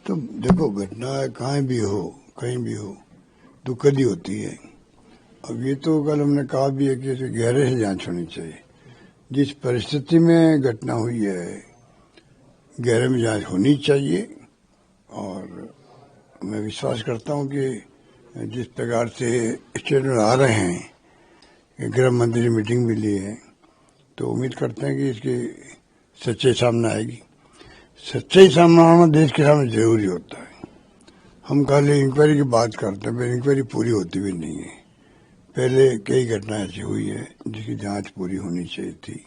तो देखो, घटना कहीं भी हो दुखद ही होती है। अब ये तो कल हमने कहा भी है कि इसे गहरे से जांच होनी चाहिए। जिस परिस्थिति में घटना हुई है गहरे में जांच होनी चाहिए। और मैं विश्वास करता हूं कि जिस प्रकार से स्टेटमेंट आ रहे हैं, गृह मंत्री मीटिंग भी ली है, तो उम्मीद करते हैं कि इसकी सच्चाई सामने आएगी। सच्चाई सामने आना देश के सामने जरूरी होता है। हम खाली इंक्वायरी की बात करते हैं, पर इंक्वायरी पूरी होती भी नहीं है। पहले कई घटनाएं ऐसी हुई है जिसकी जांच पूरी होनी चाहिए थी।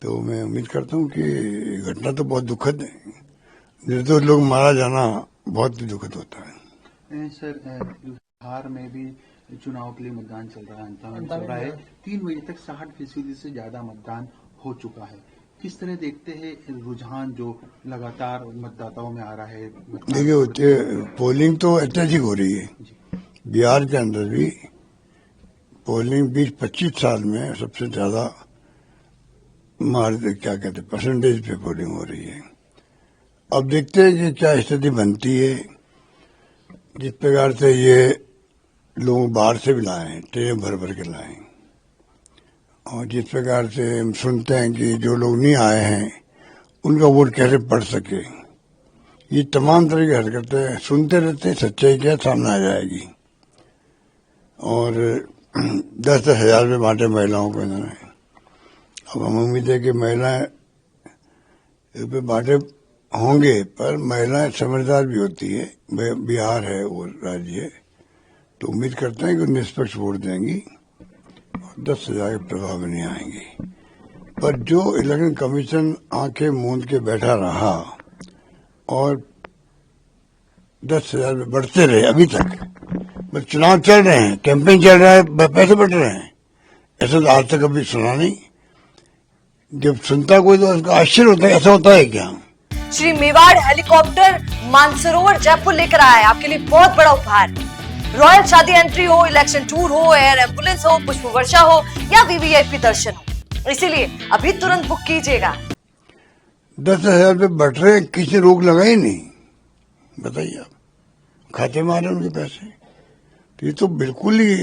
तो मैं उम्मीद करता हूं कि घटना तो बहुत दुखद है। निर्दोष लोग मारा जाना बहुत ही दुखद होता है। सर, बिहार में भी चुनाव के लिए मतदान चल रहा है, अंतिम चल रहा है। 3 बजे तक 60% से ज्यादा मतदान हो चुका है। किस तरह देखते हैं रुझान जो लगातार मतदाताओं में आ रहा है? देखिए, पोलिंग तो ऐतिहासिक हो रही है। बिहार के अंदर भी पोलिंग 20-25 साल में सबसे ज्यादा क्या कहते हैं परसेंटेज पे पोलिंग हो रही है। अब देखते हैं कि क्या स्थिति बनती है। जिस प्रकार से ये लोग बाहर से भी लाए हैं, ट्रेन भर भर के लाए हैं, और जिस प्रकार से हम सुनते हैं कि जो लोग नहीं आए हैं उनका वोट कैसे पड़ सके, ये तमाम तरह की हरकतें सुनते रहते हैं। सच्चाई क्या सामने आ जाएगी। और 10-10 हजार रुपये बांटे महिलाओं को इन्होंने। अब हम उम्मीद है कि महिलाएं रुपये बांटे होंगे, पर महिलाएं समझदार भी होती है। बिहार है वो राज्य है, तो उम्मीद करते हैं कि निष्पक्ष वोट देंगी और 10,000 के प्रभाव में नहीं आएंगी। पर जो इलेक्शन कमीशन आंखें मूंद के बैठा रहा और 10,000 बढ़ते रहे अभी तक, बस चुनाव चल रहे हैं, कैंपेन चल रहा है, पैसे बढ़ रहे हैं, ऐसा तो आज तक कभी सुना नहीं। जब सुनता कोई तो उसका आश्चर्य होता है, ऐसा होता है क्या? श्री मेवाड़ हेलीकॉप्टर मानसरोवर जयपुर लेकर आया है आपके लिए बहुत बड़ा उपहार। रॉयल शादी एंट्री हो, इलेक्शन टूर हो, एयर एम्बुलेंस हो, पुष्प वर्षा हो या वीवीआईपी दर्शन हो, इसीलिए अभी तुरंत बुक कीजिएगा। 10,000 रुपये बढ़ रहे, किसी रोक लगाई नहीं। बताइए, आप खाते में आ रहे उनके पैसे। तो ये तो बिल्कुल ही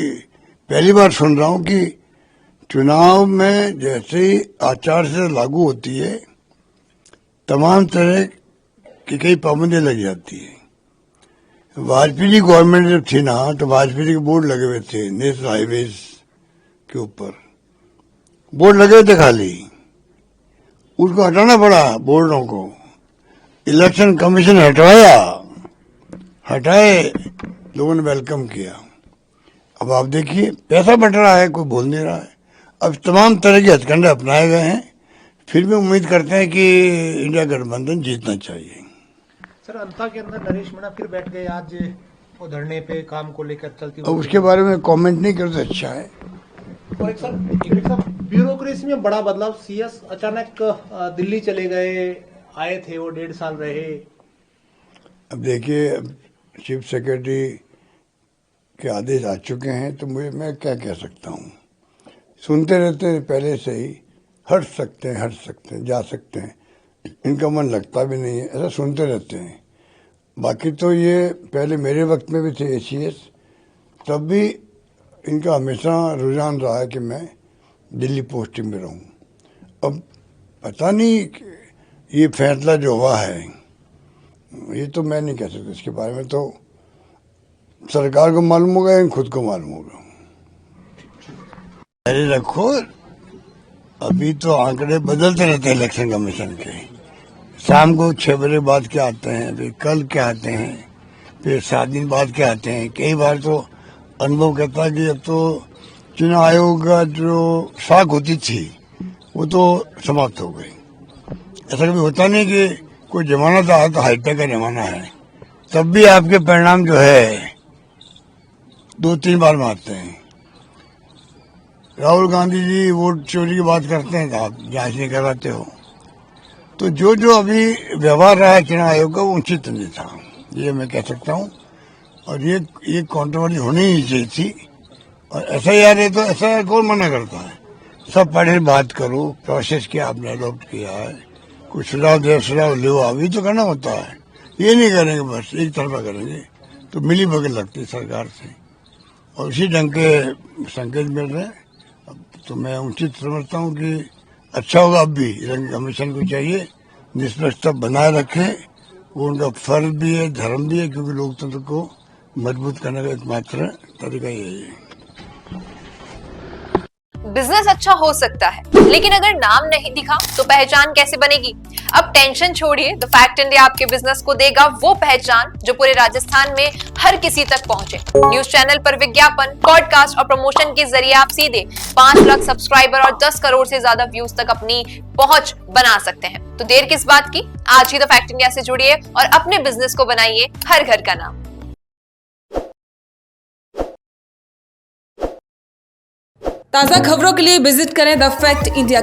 पहली बार सुन रहा हूं कि चुनाव में जैसे ही आचार संहिता लागू होती है तमाम तरह की कई पाबंदियां लग जाती है। वाजपेयी गवर्नमेंट जब थी ना, तो वाजपेयी के बोर्ड लगे हुए थे नेशनल हाईवेज के ऊपर, बोर्ड लगे थे खाली, उसको हटाना पड़ा बोर्डों को। इलेक्शन कमीशन हटाए, लोगों ने वेलकम किया। अब आप देखिए, पैसा बट रहा है, कोई बोल नहीं रहा है। अब तमाम तरह के हथकंडे अपनाए गए हैं। फिर भी उम्मीद करते हैं कि इंडिया गठबंधन जीतना चाहिए। सर, अंता के अंदर नरेश मीणा फिर बैठ गए आज वो धरने पे काम को लेकर चलती। अब उसके बारे में कमेंट नहीं करते, अच्छा है। और एक सर ब्यूरोक्रेसी में बड़ा बदलाव। सीएस अचानक दिल्ली चले गए, आए थे वो 1.5 साल रहे। अब देखिए, चीफ सेक्रेटरी के आदेश आ चुके हैं, तो मैं क्या कह सकता हूँ। सुनते रहते हैं पहले से ही, हट सकते हैं, जा सकते हैं, इनका मन लगता भी नहीं है, ऐसा सुनते रहते हैं। बाकी तो ये पहले मेरे वक्त में भी थे एसीएस, तब भी इनका हमेशा रुझान रहा है कि मैं दिल्ली पोस्टिंग में रहूं। अब पता नहीं ये फैसला जो हुआ है, ये तो मैं नहीं कह सकता। इसके बारे में तो सरकार को मालूम होगा या खुद को मालूम होगा। अरे रखो, अभी तो आंकड़े बदलते रहते हैं इलेक्शन कमीशन के। शाम को 6 बजे बाद क्या आते हैं, फिर कल क्या आते हैं, फिर 7 दिन बाद क्या आते हैं। कई बार तो अनुभव कहता है कि अब तो चुनाव आयोग का जो साख होती थी वो तो समाप्त हो गई। ऐसा कभी होता नहीं कि कोई जमाना था, तो हाईटेक का जमाना है, तब भी आपके परिणाम जो है 2-3 बार में आते हैं। राहुल गांधी जी वोट चोरी की बात करते हैं, आप जांच नहीं करवाते हो। तो जो अभी व्यवहार रहा है चुनाव आयोग का, वो उचित नहीं था, ये मैं कह सकता हूँ। और ये कंट्रोवर्सी होनी ही चाहिए थी। और एसआईआर है तो एसआईआर कौन मना करता है? सब पढ़े बात करो, प्रोसेस क्या आपने अडॉप्ट किया है, कुछ सुझाव दे, सुझाव लो, अभी तो करना होता है। ये नहीं करेंगे, बस एक तरफा करेंगे तो मिली भगत लगती है सरकार से, और उसी ढंग के संकेत मिल रहे हैं। अब तो मैं उचित समझता हूँ कि अच्छा होगा, अब भी इलेक्शन कमीशन को चाहिए निष्पक्षता बनाए रखें, वो उनका फर्ज भी है, धर्म भी है, क्योंकि लोकतंत्र को मजबूत करने का एकमात्र तरीका यही है। बिजनेस अच्छा हो सकता है, लेकिन अगर नाम नहीं दिखा तो पहचान कैसे बनेगी? अब टेंशन छोड़िए, द फैक्ट इंडिया आपके बिजनेस को देगा वो पहचान जो पूरे राजस्थान में हर किसी तक पहुंचे। न्यूज चैनल पर विज्ञापन, पॉडकास्ट और प्रमोशन के जरिए आप सीधे 5 लाख सब्सक्राइबर और 10 करोड़ से ज्यादा व्यूज तक अपनी पहुंच बना सकते हैं। तो देर किस बात की, आज ही द फैक्ट इंडिया से जुड़िए और अपने बिजनेस को बनाइए हर घर का नाम। ताज़ा खबरों के लिए विजिट करें द फैक्ट इंडिया